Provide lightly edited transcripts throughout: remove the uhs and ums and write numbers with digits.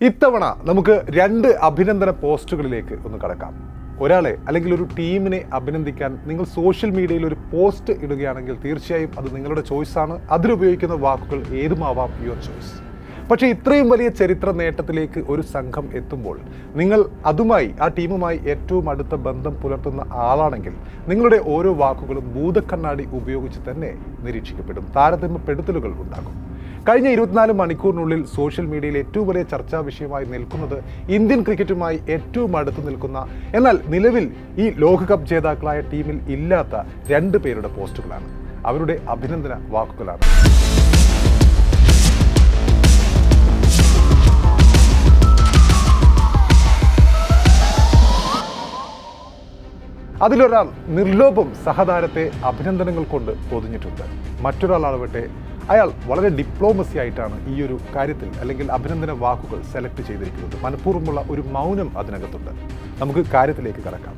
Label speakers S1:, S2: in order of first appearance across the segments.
S1: ഇത്തവണ നമുക്ക് രണ്ട് അഭിനന്ദന പോസ്റ്റുകളിലേക്ക് ഒന്ന് കടക്കാം. ഒരാളെ അല്ലെങ്കിൽ ഒരു ടീമിനെ അഭിനന്ദിക്കാൻ നിങ്ങൾ സോഷ്യൽ മീഡിയയിൽ ഒരു പോസ്റ്റ് ഇടുകയാണെങ്കിൽ തീർച്ചയായും അത് നിങ്ങളുടെ ചോയ്സാണ്. അതിലുപയോഗിക്കുന്ന വാക്കുകൾ ഏതുമാവാം, യുവർ ചോയ്സ്. പക്ഷേ ഇത്രയും വലിയ ചരിത്ര നേട്ടത്തിലേക്ക് ഒരു സംഘം എത്തുമ്പോൾ നിങ്ങൾ അതുമായി, ആ ടീമുമായി ഏറ്റവും അടുത്ത ബന്ധം പുലർത്തുന്ന ആളാണെങ്കിൽ നിങ്ങളുടെ ഓരോ വാക്കുകളും ഭൂതക്കണ്ണാടി ഉപയോഗിച്ച് തന്നെ നിരീക്ഷിക്കപ്പെടും. താരതമ്യപ്പെടുത്തലുകൾ ഉണ്ടാകും. കഴിഞ്ഞ 24 മണിക്കൂറിനുള്ളിൽ സോഷ്യൽ മീഡിയയിൽ ഏറ്റവും വലിയ ചർച്ചാ വിഷയമായി നിൽക്കുന്നത് ഇന്ത്യൻ ക്രിക്കറ്റുമായി ഏറ്റവും അടുത്ത് നിൽക്കുന്ന, എന്നാൽ നിലവിൽ ഈ ലോകകപ്പ് ജേതാക്കളായ ടീമിൽ ഇല്ലാത്ത 2 പേരുടെ പോസ്റ്റുകളാണ്. അവരുടെ അഭിനന്ദന വാക്കുകളാണ്. അതിലൊരാൾ നിർലോഭം സഹതാരത്തെ അഭിനന്ദനങ്ങൾ കൊണ്ട് പൊതിഞ്ഞിട്ടുണ്ട്. മറ്റൊരാളാവട്ടെ അയാൾ വളരെ ഡിപ്ലോമസി ആയിട്ടാണ് ഈ ഒരു കാര്യത്തിൽ അല്ലെങ്കിൽ അഭിനന്ദന വാക്കുകൾ സെലക്ട് ചെയ്തിരിക്കുന്നത്. മനഃപൂർവ്വമുള്ള ഒരു മൗനം അതിനകത്തുണ്ട്. നമുക്ക് കാര്യത്തിലേക്ക് കടക്കാം.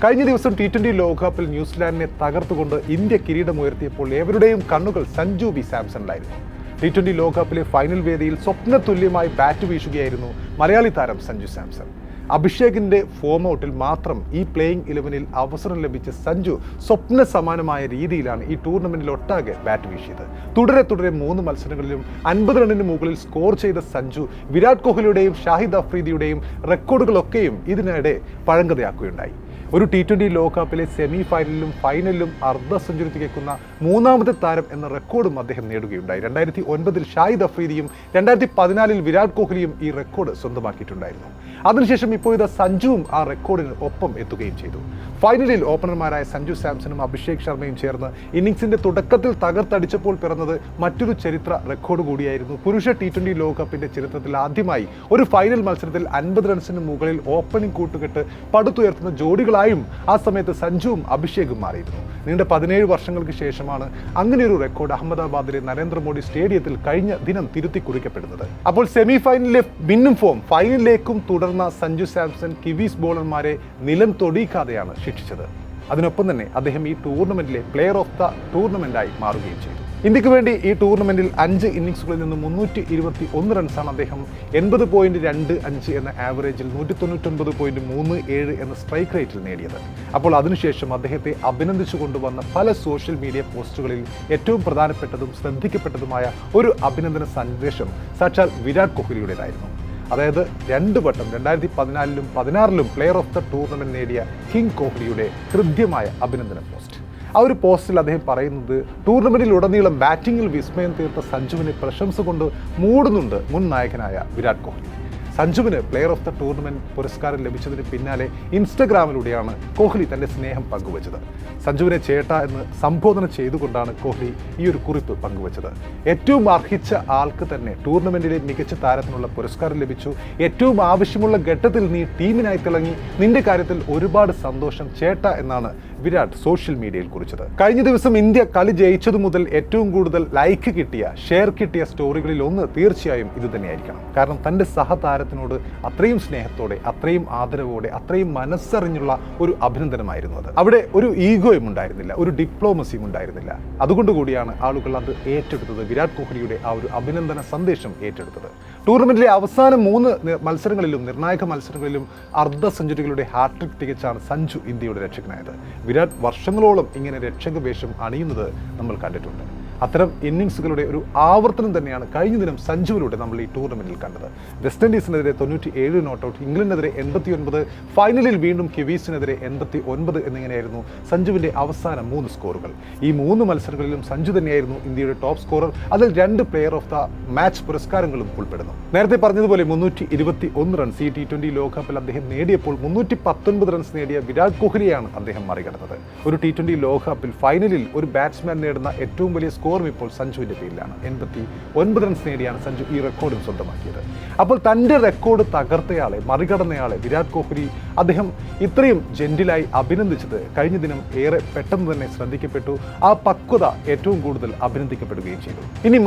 S1: കഴിഞ്ഞ ദിവസം T20 ലോകകപ്പിൽ ന്യൂസിലാൻഡിനെ തകർത്തുകൊണ്ട് ഇന്ത്യ കിരീടമുയർത്തിയപ്പോൾ ഏവരുടെയും കണ്ണുകൾ സഞ്ജു വി സാംസണിലായിരുന്നു. T20 ലോകകപ്പിലെ ഫൈനൽ വേദിയിൽ സ്വപ്നതുല്യമായി ബാറ്റ് വീശുകയായിരുന്നു മലയാളി താരം സഞ്ജു സാംസൺ. അഭിഷേകിൻ്റെ ഫോം ഔട്ടിൽ മാത്രം ഈ പ്ലേയിങ് 11-ൽ അവസരം ലഭിച്ച സഞ്ജു സ്വപ്ന സമാനമായ രീതിയിലാണ് ഈ ടൂർണമെന്റിൽ ഒട്ടാകെ ബാറ്റ് വീശിയത്. തുടരെ 3 മത്സരങ്ങളിലും 50 റണ്ണിന് മുകളിൽ സ്കോർ ചെയ്ത സഞ്ജു വിരാട് കോഹ്ലിയുടെയും ഷാഹിദ് അഫ്രീദിയുടെയും റെക്കോർഡുകളൊക്കെയും ഇതിനിടെ പഴങ്കഥയാക്കുകയുണ്ടായി. ഒരു T20 ലോകകപ്പിലെ സെമി ഫൈനലിലും ഫൈനലിലും അർദ്ധ സെഞ്ചുറി തികയ്ക്കുന്ന 3ാമത്തെ താരം എന്ന റെക്കോർഡും അദ്ദേഹം നേടുകയുണ്ടായി. 2009-ൽ ഷാഹിദ് അഫ്രീദിയും 2014-ൽ വിരാട് കോഹ്ലിയും ഈ റെക്കോർഡ് സ്വന്തമാക്കിയിട്ടുണ്ടായിരുന്നു. അതിനുശേഷം ഇപ്പോൾ ഇത് സഞ്ജുവും ആ റെക്കോർഡിന് ഒപ്പം എത്തുകയും ചെയ്തു. ഫൈനലിൽ ഓപ്പണർമാരായ സഞ്ജു സാംസണും അഭിഷേക് ശർമ്മയും ചേർന്ന് ഇന്നിംഗ്സിന്റെ തുടക്കത്തിൽ തകർത്തടിച്ചപ്പോൾ പിറന്നത് മറ്റൊരു ചരിത്ര റെക്കോർഡ് കൂടിയായിരുന്നു. പുരുഷ T20 ലോകകപ്പിന്റെ ചരിത്രത്തിൽ ആദ്യമായി ഒരു ഫൈനൽ മത്സരത്തിൽ 50 റൺസിന് മുകളിൽ ഓപ്പണിംഗ് കൂട്ടുകെട്ട് പടുത്തുയർത്തുന്ന ജോഡികളായും ആ സമയത്ത് സഞ്ജുവും അഭിഷേകും മാറിയിരുന്നു. നീണ്ട 17 വർഷങ്ങൾക്ക് ശേഷമാണ് അങ്ങനെയൊരു റെക്കോർഡ് അഹമ്മദാബാദിലെ നരേന്ദ്രമോദി സ്റ്റേഡിയത്തിൽ കഴിഞ്ഞ ദിനം തിരുത്തി കുറിക്കപ്പെടുന്നത്. അപ്പോൾ സെമി ഫൈനലിലെ മിന്നും ഫോം ഫൈനലിലേക്കും തുടർന്ന സഞ്ജു സാംസൺ കിവീസ് ബോളർമാരെ നിലം തൊടിയിക്കാതെയാണ് ശിക്ഷിച്ചത്. അതിനൊപ്പം തന്നെ അദ്ദേഹം ഈ ടൂർണമെന്റിലെ പ്ലെയർ ഓഫ് ദ ടൂർണമെന്റായി മാറുകയും ചെയ്തു. ഇന്ത്യക്ക് വേണ്ടി ഈ ടൂർണമെന്റിൽ 5 ഇന്നിംഗ്സുകളിൽ നിന്ന് 321 റൺസാണ് അദ്ദേഹം 80.25 എന്ന ആവറേജിൽ 199.37 എന്ന സ്ട്രൈക്ക് റേറ്റിൽ നേടിയത്. അപ്പോൾ അതിനുശേഷം അദ്ദേഹത്തെ അഭിനന്ദിച്ചു കൊണ്ടുവന്ന പല സോഷ്യൽ മീഡിയ പോസ്റ്റുകളിൽ ഏറ്റവും പ്രധാനപ്പെട്ടതും ശ്രദ്ധിക്കപ്പെട്ടതുമായ ഒരു അഭിനന്ദന സന്ദേശം സാക്ഷാൽ വിരാട് കോഹ്ലിയുടേതായിരുന്നു. അതായത് 2 വട്ടം 2014-ലും 2016-ലും പ്ലെയർ ഓഫ് ദ ടൂർണമെന്റ് നേടിയ കിങ് കോഹ്ലിയുടെ ഹൃദ്യമായ അഭിനന്ദന പോസ്റ്റ്. ആ ഒരു പോസ്റ്റിൽ അദ്ദേഹം പറയുന്നത്, ടൂർണമെന്റിൽ ഉടനീളം ബാറ്റിംഗിൽ വിസ്മയം തീർത്ത സഞ്ജുവിനെ പ്രശംസ കൊണ്ട് മൂടുന്നുണ്ട് മുൻ നായകനായ വിരാട് കോഹ്ലി. സഞ്ജുവിന് പ്ലെയർ ഓഫ് ദ ടൂർണമെന്റ് പുരസ്കാരം ലഭിച്ചതിന് പിന്നാലെ ഇൻസ്റ്റഗ്രാമിലൂടെയാണ് കോഹ്ലി തന്റെ സ്നേഹം പങ്കുവച്ചത്. സഞ്ജുവിനെ ചേട്ട എന്ന് സംബോധന ചെയ്തുകൊണ്ടാണ് കോഹ്ലി ഈ ഒരു കുറിപ്പ് പങ്കുവച്ചത്. ഏറ്റവും അർഹിച്ച ആൾക്ക് തന്നെ ടൂർണമെന്റിലെ മികച്ച താരത്തിനുള്ള പുരസ്കാരം ലഭിച്ചു. ഏറ്റവും ആവശ്യമുള്ള ഘട്ടത്തിൽ നീ ടീമിനായി തിളങ്ങി. നിന്റെ കാര്യത്തിൽ ഒരുപാട് സന്തോഷം ചേട്ട എന്നാണ് വിരാട് സോഷ്യൽ മീഡിയയിൽ കുറിച്ചത്. കഴിഞ്ഞ ദിവസം ഇന്ത്യ കളി ജയിച്ചതു മുതൽ ഏറ്റവും കൂടുതൽ ലൈക്ക് കിട്ടിയ, ഷെയർ കിട്ടിയ സ്റ്റോറികളിൽ ഒന്ന് തീർച്ചയായും ഇത് തന്നെയായിരിക്കണം. കാരണം തൻ്റെ സഹതാരത്തിനോട് അത്രയും സ്നേഹത്തോടെ, അത്രയും ആദരവോടെ, അത്രയും മനസ്സറിഞ്ഞുള്ള ഒരു അഭിനന്ദനമായിരുന്നു അത്. അവിടെ ഒരു ഈഗോയും ഉണ്ടായിരുന്നില്ല, ഒരു ഡിപ്ലോമസിയും ഉണ്ടായിരുന്നില്ല. അതുകൊണ്ട് കൂടിയാണ് ആളുകൾ അത് ഏറ്റെടുത്തത്, വിരാട് കോഹ്ലിയുടെ ആ ഒരു അഭിനന്ദന സന്ദേശം ഏറ്റെടുത്തത്. ടൂർണമെന്റിലെ അവസാന 3 മത്സരങ്ങളിലും നിർണായക മത്സരങ്ങളിലും അർദ്ധ സെഞ്ചുറികളുടെ ഹാട്രിക് തികച്ചാണ് സഞ്ജു ഇന്ത്യയുടെ രക്ഷകനായത്. വിരാട് വർഷങ്ങളോളം ഇങ്ങനെ രക്ഷക വേഷം അണിയുന്നത് നമ്മൾ കണ്ടിട്ടുണ്ട്. അത്തരം ഇന്നിംഗ്സുകളുടെ ഒരു ആവർത്തനം തന്നെയാണ് കഴിഞ്ഞ ദിനം സഞ്ജുവിലൂടെ നമ്മൾ ഈ ടൂർണമെന്റിൽ കണ്ടത്. വെസ്റ്റ് ഇൻഡീസിനെതിരെ 97 നോട്ടൗട്ട്, ഇംഗ്ലണ്ടിനെതിരെ 89, ഫൈനലിൽ വീണ്ടും കിവീസിനെതിരെ 89 എന്നിങ്ങനെയായിരുന്നു സഞ്ജുവിൻ്റെ അവസാന 3 സ്കോറുകൾ. ഈ 3 മത്സരങ്ങളിലും സഞ്ജു തന്നെയായിരുന്നു ഇന്ത്യയുടെ ടോപ്പ് സ്കോറർ. അതിൽ 2 പ്ലെയർ ഓഫ് ദ മാച്ച് പുരസ്കാരങ്ങളും ഉൾപ്പെടുന്നു. നേരത്തെ പറഞ്ഞതുപോലെ 321 റൺസ് ഈ T20 ലോകകപ്പിൽ അദ്ദേഹം നേടിയപ്പോൾ 319 റൺസ് നേടിയ വിരാട് കോഹ്ലിയാണ് അദ്ദേഹം മറികടന്നത്. ഒരു T20 ലോകകപ്പിൽ ഫൈനലിൽ ഒരു ബാറ്റ്സ്മാൻ നേടുന്ന ഏറ്റവും വലിയ സ്കോറും ഇപ്പോൾ സഞ്ജുവിൻ്റെ പേരിലാണ്. 89 റൺസ് നേടിയാണ് സഞ്ജു ഈ റെക്കോർഡും സ്വന്തമാക്കിയത്. അപ്പോൾ തൻ്റെ റെക്കോർഡ് തകർത്തയാളെ, മറികടന്നയാളെ വിരാട് കോഹ്ലി അദ്ദേഹം ഇത്രയും ജെന്റിലായി അഭിനന്ദിച്ചത് കഴിഞ്ഞ ദിനം ഏറെ പെട്ടെന്ന് തന്നെ ശ്രദ്ധിക്കപ്പെട്ടു. ആ പക്വത ഏറ്റവും കൂടുതൽ അഭിനന്ദിക്കപ്പെടുകയും ചെയ്തു. ഇനി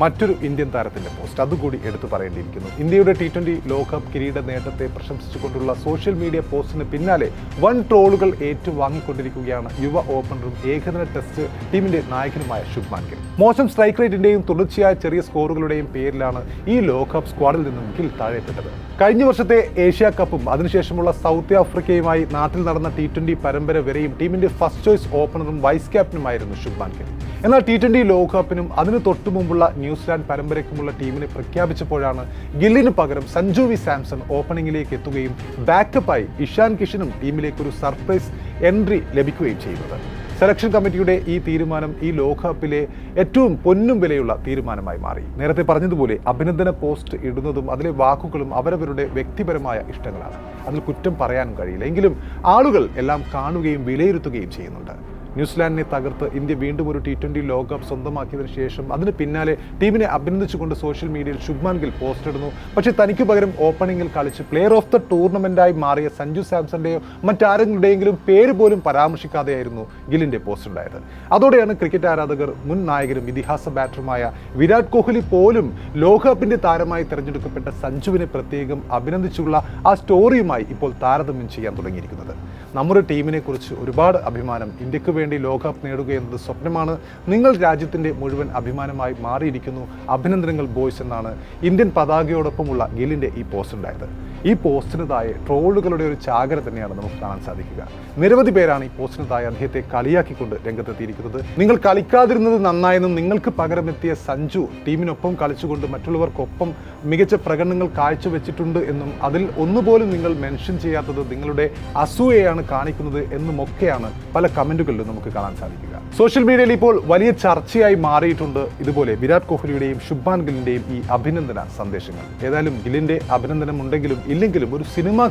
S1: മറ്റൊരു ഇന്ത്യൻ താരത്തിന്റെ പോസ്റ്റ് അതുകൂടി എടുത്തു പറയേണ്ടിയിരിക്കുന്നു. ഇന്ത്യയുടെ T20 ലോകകപ്പ് കിരീട നേട്ടത്തെ പ്രശംസിച്ചുകൊണ്ടുള്ള സോഷ്യൽ മീഡിയ പോസ്റ്റിന് പിന്നാലെ വൻ ട്രോളുകൾ ഏറ്റുവാങ്ങിക്കൊണ്ടിരിക്കുകയാണ് യുവ ഓപ്പണറും ഏകദിന ടെസ്റ്റ് ടീമിന്റെ നായകനുമായ ശുഭ്മാൻ ഗിൽ. മോശം സ്ട്രൈക്ക് റേറ്റിന്റെയും തുടർച്ചയായ ചെറിയ സ്കോറുകളുടെയും പേരിലാണ് ഈ ലോകകപ്പ് സ്ക്വാഡിൽ നിന്നും ഗിൽ താഴെപ്പെട്ടത്. കഴിഞ്ഞ വർഷത്തെ ഏഷ്യ കപ്പും അതിനുശേഷമുള്ള സൗത്ത് ആഫ്രിക്കയുമായി നാട്ടിൽ നടന്ന T20 പരമ്പര വരെയും ടീമിന്റെ ഫസ്റ്റ് ചോയ്സ് ഓപ്പണറും വൈസ് ക്യാപ്റ്റനുമായിരുന്നു ശുഭ്മാൻ ഗിൽ. എന്നാൽ T20 ലോകകപ്പിനും അതിനു തൊട്ടു മുമ്പുള്ള ന്യൂസിലാൻഡ് പരമ്പരയ്ക്കുമുള്ള ടീമിനെ പ്രഖ്യാപിച്ചപ്പോഴാണ് ഗില്ലിന് പകരം സഞ്ജു വി സാംസൺ ഓപ്പണിംഗിലേക്ക് എത്തുകയും ബാക്കപ്പായി ഇഷാൻ കിഷനും ടീമിലേക്ക് ഒരു സർപ്രൈസ് എൻട്രി ലഭിക്കുകയും ചെയ്യുന്നത്. സെലക്ഷൻ കമ്മിറ്റിയുടെ ഈ തീരുമാനം ഈ ലോകകപ്പിലെ ഏറ്റവും പൊന്നും വിലയുള്ള തീരുമാനമായി മാറി. നേരത്തെ പറഞ്ഞതുപോലെ അഭിനന്ദന പോസ്റ്റ് ഇടുന്നതും അതിലെ വാക്കുകളും അവരവരുടെ വ്യക്തിപരമായ ഇഷ്ടങ്ങളാണ്. അതിൽ കുറ്റം പറയാനും കഴിയില്ല. എങ്കിലും ആളുകൾ എല്ലാം കാണുകയും വിലയിരുത്തുകയും ചെയ്യുന്നുണ്ട്. ന്യൂസിലാൻഡിനെ തകർത്ത് ഇന്ത്യ വീണ്ടും ഒരു T20 ലോകകപ്പ് സ്വന്തമാക്കിയതിനു ശേഷം അതിന് പിന്നാലെ ടീമിനെ അഭിനന്ദിച്ചുകൊണ്ട് സോഷ്യൽ മീഡിയയിൽ ശുഭ്മാൻ ഗിൽ പോസ്റ്റ് ഇടുന്നു. പക്ഷേ തനിക്ക് പകരം ഓപ്പണിംഗിൽ കളിച്ച് പ്ലെയർ ഓഫ് ദ ടൂർണമെന്റായി മാറിയ സഞ്ജു സാംസന്റെയോ മറ്റാരെങ്കിലുടെയെങ്കിലും പേര് പോലും പരാമർശിക്കാതെയായിരുന്നു ഗില്ലിന്റെ പോസ്റ്റ് ഉണ്ടായത്. അതോടെയാണ് ക്രിക്കറ്റ് ആരാധകർ മുൻ നായകനും ഇതിഹാസ ബാറ്ററുമായ വിരാട് കോഹ്ലി പോലും ലോകകപ്പിന്റെ താരമായി തെരഞ്ഞെടുക്കപ്പെട്ട സഞ്ജുവിനെ പ്രത്യേകം അഭിനന്ദിച്ചുള്ള ആ സ്റ്റോറിയുമായി ഇപ്പോൾ താരതമ്യം ചെയ്യാൻ തുടങ്ങിയിരിക്കുന്നത്. നമ്മുടെ ടീമിനെ കുറിച്ച് ഒരുപാട് അഭിമാനം. ഇന്ത്യക്ക് വേണ്ടി ലോകകപ്പ് നേടുക എന്നത് സ്വപ്നമാണ്. നിങ്ങൾ രാജ്യത്തിന്റെ മുഴുവൻ അഭിമാനമായി മാറിയിരിക്കുന്നു. അഭിനന്ദനങ്ങൾ ബോയ്സ് എന്നാണ് ഇന്ത്യൻ പതാകയോടൊപ്പമുള്ള ഗില്ലിന്റെ ഈ പോസ്റ്റ് ഉണ്ടായത്. ഈ പോസ്റ്റിന് താഴെ ട്രോളുകളുടെ ഒരു ചാകര തന്നെയാണ് നമുക്ക് കാണാൻ സാധിക്കുക. നിരവധി പേരാണ് ഈ പോസ്റ്റിന് താഴെ അദ്ദേഹത്തെ കളിയാക്കിക്കൊണ്ട് രംഗത്തെത്തിയിരിക്കുന്നത്. നിങ്ങൾ കളിക്കാതിരുന്നത് നന്നായെന്നും നിങ്ങൾക്ക് പകരമെത്തിയ സഞ്ജു ടീമിനൊപ്പം കളിച്ചുകൊണ്ട് മറ്റുള്ളവർക്കൊപ്പം മികച്ച പ്രകടനങ്ങൾ കാഴ്ചവെച്ചിട്ടുണ്ട് എന്നും അതിൽ ഒന്നുപോലും നിങ്ങൾ മെൻഷൻ ചെയ്യാത്തത് നിങ്ങളുടെ അസൂയയാണ് കാണിക്കുന്നത് എന്നുമൊക്കെയാണ് പല കമന്റുകളിലും നമുക്ക് കാണാൻ സാധിക്കുക. സോഷ്യൽ മീഡിയയിൽ ഇപ്പോൾ വലിയ ചർച്ചയായി മാറിയിട്ടുണ്ട് ഇതുപോലെ വിരാട് കോഹ്ലിയുടെയും ശുഭ്മാൻ ഗില്ലിന്റെയും ഈ അഭിനന്ദന സന്ദേശങ്ങൾ. ഏതായാലും ഗില്ലിന്റെ അഭിനന്ദനം ഉണ്ടെങ്കിലും ഇല്ലെങ്കിലും ഒരു സിനിമാ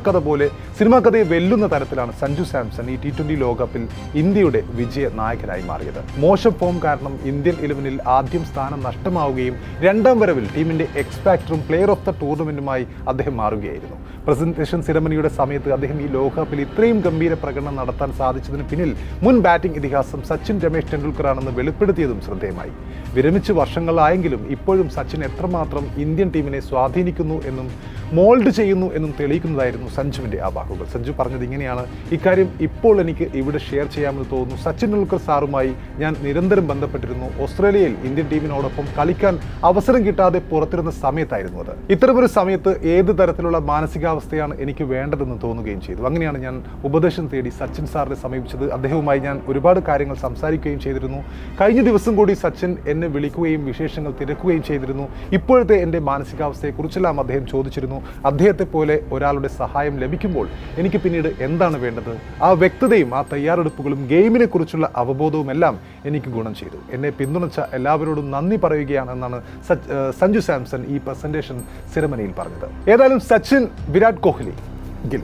S1: കഥയെ വെല്ലുന്ന തരത്തിലാണ് സഞ്ജു സാംസൺ ഈ T20 ലോകകപ്പിൽ ഇന്ത്യയുടെ വിജയ നായകനായി മാറിയത്. മോശം ഫോം കാരണം ഇന്ത്യൻ 11-ൽ ആദ്യം സ്ഥാനം നഷ്ടമാവുകയും രണ്ടാം വരവിൽ ടീമിന്റെ എക്സ്പാക്ടറും പ്ലെയർ ഓഫ് ദ ടൂർണമെന്റുമായി അദ്ദേഹം മാറുകയായിരുന്നു. പ്രസന്റേഷൻ സെറമണിയുടെ സമയത്ത് അദ്ദേഹം ഈ ലോകകപ്പിൽ ഇത്രയും ഗംഭീര പ്രകടനം നടത്താൻ സാധിച്ചതിന് പിന്നിൽ മുൻ ബാറ്റിംഗ് ഇതിഹാസം സച്ചിൻ രമേശ് ടെണ്ടുൽക്കർ ആണെന്ന് വെളിപ്പെടുത്തിയതും ശ്രദ്ധേയമായി. വിരമിച്ച് വർഷങ്ങളായെങ്കിലും ഇപ്പോഴും സച്ചിൻ എത്രമാത്രം ഇന്ത്യൻ ടീമിനെ സ്വാധീനിക്കുന്നു എന്നും മോൾഡ് ചെയ്യുന്നു എന്നും തെളിയിക്കുന്നതായിരുന്നു സഞ്ജുവിൻ്റെ ആ വാക്കുകൾ. സഞ്ജു പറഞ്ഞത് ഇങ്ങനെയാണ്: ഇക്കാര്യം ഇപ്പോൾ എനിക്ക് ഇവിടെ ഷെയർ ചെയ്യാമെന്ന് തോന്നുന്നു. സച്ചിൻ ടെണ്ടുൽക്കർ സാറുമായി ഞാൻ നിരന്തരം ബന്ധപ്പെട്ടിരുന്നു. ഓസ്ട്രേലിയയിൽ ഇന്ത്യൻ ടീമിനോടൊപ്പം കളിക്കാൻ അവസരം കിട്ടാതെ പുറത്തിരുന്ന സമയത്തായിരുന്നു അത്. ഇത്തരമൊരു സമയത്ത് ഏത് തരത്തിലുള്ള മാനസികാവസ്ഥയാണ് എനിക്ക് വേണ്ടതെന്ന് തോന്നുകയും ചെയ്തു. അങ്ങനെയാണ് ഞാൻ ഉപദേശം തേടി സച്ചിൻ സാറിനെ സമീപിച്ചത്. അദ്ദേഹവുമായി ഞാൻ ഒരുപാട് കാര്യങ്ങൾ സംസാരിക്കുകയും ചെയ്തിരുന്നു. കഴിഞ്ഞ ദിവസം കൂടി സച്ചിൻ എന്നെ വിളിക്കുകയും വിശേഷങ്ങൾ തിരക്കുകയും ചെയ്തിരുന്നു. ഇപ്പോഴത്തെ എൻ്റെ മാനസികാവസ്ഥയെക്കുറിച്ചെല്ലാം അദ്ദേഹം ചോദിച്ചിരുന്നു. അദ്ദേഹത്തെ പോലെ ഒരാളുടെ സഹായം ലഭിക്കുമ്പോൾ എനിക്ക് പിന്നീട് എന്താണ് വേണ്ടത്? ആ വ്യക്തതയും ആ തയ്യാറെടുപ്പുകളും ഗെയിമിനെ കുറിച്ചുള്ള അവബോധവും എല്ലാം എനിക്ക് ഗുണം ചെയ്തു. എന്നെ പിന്തുണച്ച എല്ലാവരോടും നന്ദി പറയുകയാണെന്നാണ് സഞ്ജു സാംസൺ ഈ പ്രസന്റേഷൻ സെറമണിയിൽ പറഞ്ഞത്. ഏതായാലും സച്ചിൻ, വിരാട് കോഹ്ലി, ഗിൽ